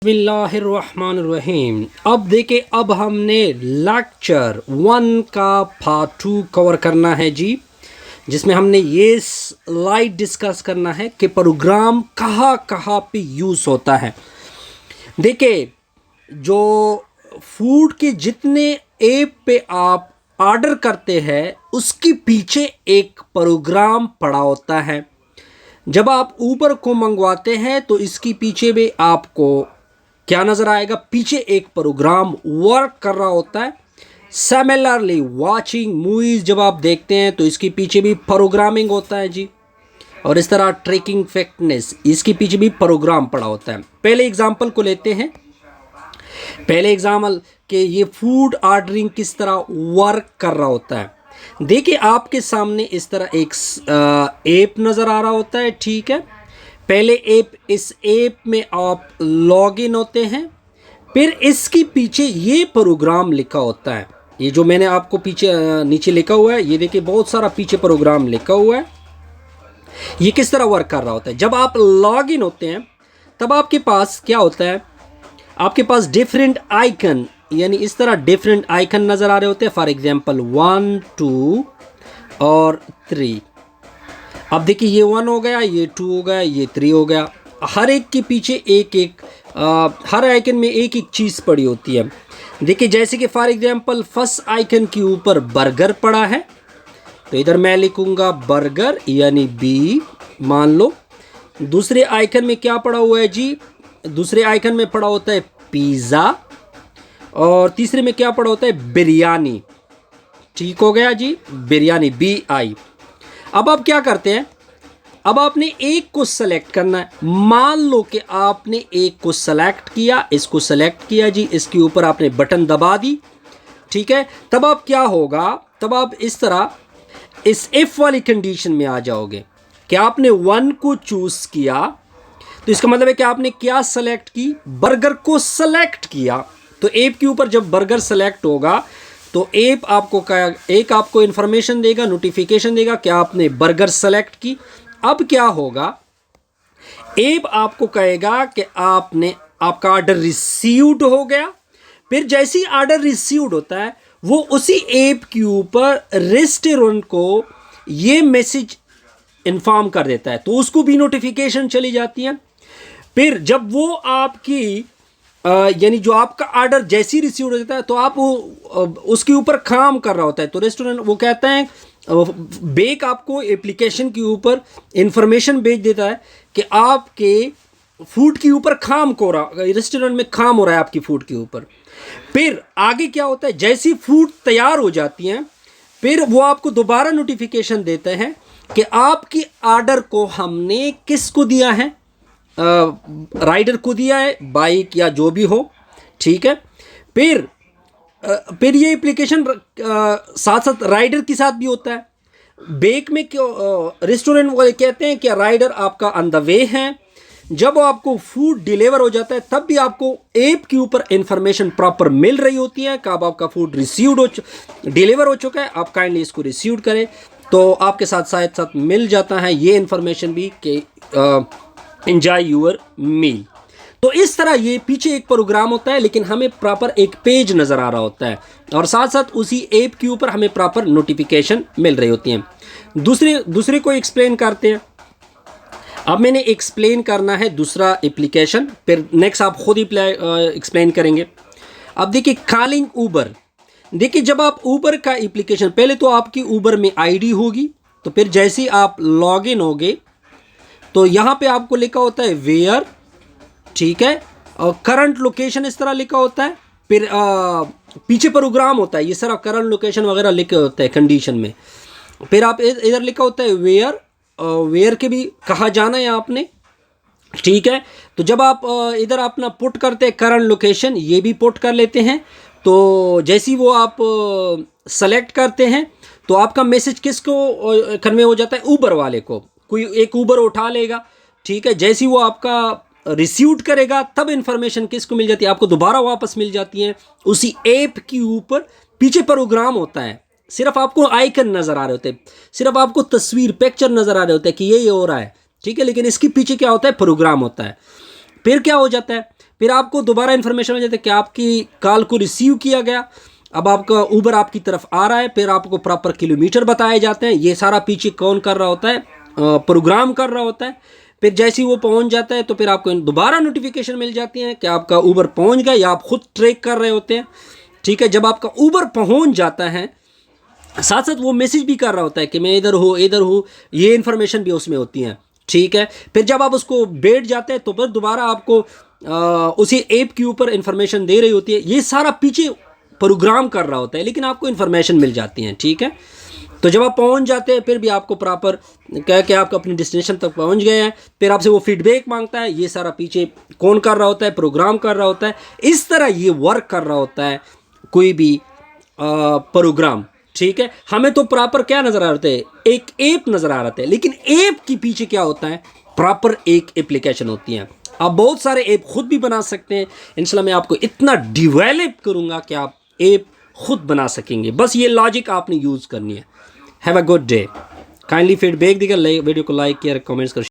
बिस्मिल्लाहिर्रहमानिर्रहीम। अब देखिए, अब हमने लेक्चर 1 का पार्ट 2 कवर करना है जी, जिसमें हमने ये स्लाइड डिस्कस करना है कि प्रोग्राम कहाँ कहाँ पे यूज़ होता है। देखिए, जो फूड के जितने ऐप पे आप ऑर्डर करते हैं उसके पीछे एक प्रोग्राम पड़ा होता है। जब आप ऊबर को मंगवाते हैं तो इसके पीछे भी आपको क्या नज़र आएगा, पीछे एक प्रोग्राम वर्क कर रहा होता है। सिमिलरली वाचिंग मूवीज़ जब आप देखते हैं तो इसके पीछे भी प्रोग्रामिंग होता है जी। और इस तरह ट्रैकिंग फिटनेस, इसके पीछे भी प्रोग्राम पड़ा होता है। पहले एग्जांपल को लेते हैं। पहले एग्जाम्पल कि ये फूड ऑर्डरिंग किस तरह वर्क कर रहा होता है। देखिए, आपके सामने इस तरह एक ऐप नज़र आ रहा होता है, ठीक है। पहले इस ऐप में आप लॉग इन होते हैं, फिर इसके पीछे ये प्रोग्राम लिखा होता है। ये जो मैंने आपको पीछे नीचे लिखा हुआ है, ये देखिए बहुत सारा पीछे प्रोग्राम लिखा हुआ है। ये किस तरह वर्क कर रहा होता है। जब आप लॉग इन होते हैं तब आपके पास क्या होता है, आपके पास डिफरेंट आइकन, यानी इस तरह डिफरेंट आइकन नज़र आ रहे होते हैं। फॉर एग्जांपल 1, 2 और 3। अब देखिए, ये 1 हो गया, ये 2 हो गया, ये 3 हो गया। हर एक के पीछे हर आइकन में एक एक चीज़ पड़ी होती है। देखिए, जैसे कि फॉर एग्जांपल फर्स्ट आइकन के ऊपर बर्गर पड़ा है, तो इधर मैं लिखूंगा बर्गर यानी बी, मान लो। दूसरे आइकन में क्या पड़ा हुआ है जी, दूसरे आइकन में पड़ा होता है पिज़्ज़ा, और तीसरे में क्या पड़ा होता है बिरयानी। ठीक हो गया जी, बिरयानी BI। अब आप क्या करते हैं, अब आपने एक को सेलेक्ट करना है। मान लो कि आपने एक को सेलेक्ट किया, इसको सेलेक्ट किया जी, इसके ऊपर आपने बटन दबा दी, ठीक है। तब आप क्या होगा, तब आप इस तरह इस इफ वाली कंडीशन में आ जाओगे कि आपने 1 को चूज किया, तो इसका मतलब है कि आपने क्या सेलेक्ट की, बर्गर को सेलेक्ट किया। तो ऐप के ऊपर जब बर्गर सेलेक्ट होगा तो ऐप आपको इंफॉर्मेशन देगा, नोटिफिकेशन देगा कि आपने बर्गर सेलेक्ट की। अब क्या होगा, ऐप आपको कहेगा कि आपका ऑर्डर रिसीव्ड हो गया। फिर जैसे ही ऑर्डर रिसीव्ड होता है, वो उसी ऐप के ऊपर रेस्टोरेंट को ये मैसेज इन्फॉर्म कर देता है, तो उसको भी नोटिफिकेशन चली जाती है। फिर जब वो आपकी यानी जो आपका ऑर्डर जैसे ही रिसीव हो जाता है, तो आप वो उसके ऊपर काम कर रहा होता है, तो रेस्टोरेंट वो कहता है, बेक आपको एप्लीकेशन के ऊपर इंफॉर्मेशन भेज देता है कि आपके फूड के ऊपर काम हो रहा, रेस्टोरेंट में काम हो रहा है आपकी फूड के ऊपर। फिर आगे क्या होता है, जैसी फूड तैयार हो जाती हैं, फिर वो आपको दोबारा नोटिफिकेशन देते हैं कि आपकी ऑर्डर को हमने किसको दिया है, राइडर को दिया है, बाइक या जो भी हो, ठीक है। फिर ये एप्लीकेशन साथ साथ राइडर के साथ भी होता है। बेक में क्यों रेस्टोरेंट वाले कहते हैं कि राइडर आपका ऑन द वे है। जब आपको फूड डिलीवर हो जाता है तब भी आपको ऐप के ऊपर इंफॉर्मेशन प्रॉपर मिल रही होती है कि अब आपका फूड डिलीवर हो चुका है, आप काइंडली इसको रिसीव करें। तो आपके साथ साथ मिल जाता है ये इंफॉर्मेशन भी कि एंजॉय यूर मील। तो इस तरह ये पीछे एक प्रोग्राम होता है, लेकिन हमें प्रॉपर एक पेज नज़र आ रहा होता है, और साथ साथ उसी ऐप के ऊपर हमें प्रॉपर नोटिफिकेशन मिल रही होती हैं। दूसरे को एक्सप्लेन करते हैं। अब मैंने एक्सप्लेन करना है दूसरा एप्लीकेशन, फिर नेक्स्ट आप खुद ही एक्सप्लेन करेंगे। अब देखिए, कॉलिंग ऊबर। देखिए, जब आप ऊबर का एप्लीकेशन, पहले तो आपकी ऊबर में ID होगी, तो फिर जैसे ही आप लॉग इन होगे तो यहाँ पे आपको लिखा होता है वेयर, ठीक है, और करंट लोकेशन इस तरह लिखा होता है। फिर पीछे प्रोग्राम होता है, ये सारा करंट लोकेशन वगैरह लिखे होता है कंडीशन में। फिर आप इधर लिखा होता है वेयर के भी कहाँ जाना है आपने, ठीक है। तो जब आप इधर अपना पुट करते हैं करंट लोकेशन, ये भी पुट कर लेते हैं। तो जैसे ही वो आप सेलेक्ट करते हैं तो आपका मैसेज किसको कन्वे हो जाता है, ऊबर वाले को। कोई एक ऊबर उठा लेगा, ठीक है। जैसे ही वो आपका रिसीव्ड करेगा तब इंफॉर्मेशन किसको मिल जाती है, आपको दोबारा वापस मिल जाती है उसी ऐप के ऊपर। पीछे प्रोग्राम होता है, सिर्फ आपको आइकन नज़र आ रहे होते हैं, सिर्फ आपको तस्वीर पिक्चर नज़र आ रहे होते हैं कि ये हो रहा है, ठीक है। लेकिन इसके पीछे क्या होता है, प्रोग्राम होता है। फिर क्या हो जाता है, फिर आपको दोबारा इन्फॉर्मेशन मिल जाती है कि आपकी कॉल को रिसीव किया गया, अब आपका ऊबर आपकी तरफ आ रहा है, फिर आपको प्रॉपर किलोमीटर बताए जाते हैं। ये सारा पीछे कौन कर रहा होता है, प्रोग्राम कर रहा होता है। फिर जैसे ही वो पहुंच जाता है तो फिर आपको दोबारा नोटिफिकेशन मिल जाती है कि आपका ऊबर पहुंच गया, या आप खुद ट्रैक कर रहे होते हैं। ठीक है, जब आपका ऊबर पहुंच जाता है साथ साथ वो मैसेज भी कर रहा होता है कि मैं इधर हूँ, ये इन्फॉर्मेशन भी उसमें होती है। ठीक है, फिर जब आप उसको बैठ जाते हैं तो फिर दोबारा आपको उसी ऐप के ऊपर इन्फॉर्मेशन दे रही होती है। ये सारा पीछे प्रोग्राम कर रहा होता है, लेकिन आपको इन्फॉर्मेशन मिल जाती है। ठीक है, तो जब आप पहुंच जाते हैं फिर भी आपको प्रॉपर कह के आप अपनी डेस्टिनेशन तक पहुंच गए हैं, फिर आपसे वो फीडबैक मांगता है। ये सारा पीछे कौन कर रहा होता है, प्रोग्राम कर रहा होता है। इस तरह ये वर्क कर रहा होता है कोई भी प्रोग्राम। ठीक है, हमें तो प्रॉपर क्या नज़र आ रहा है, एक ऐप नज़र आ रहा है, लेकिन ऐप के पीछे क्या होता है, प्रॉपर एक एप्लीकेशन होती है। आप बहुत सारे ऐप खुद भी बना सकते हैं। इंशाल्लाह मैं आपको इतना डिवेलप करूंगा कि आप ऐप खुद बना सकेंगे, बस ये लॉजिक आपने यूज़ करनी है। Have a good day. Kindly feedback देकर वीडियो को लाइक किया, कमेंट्स कर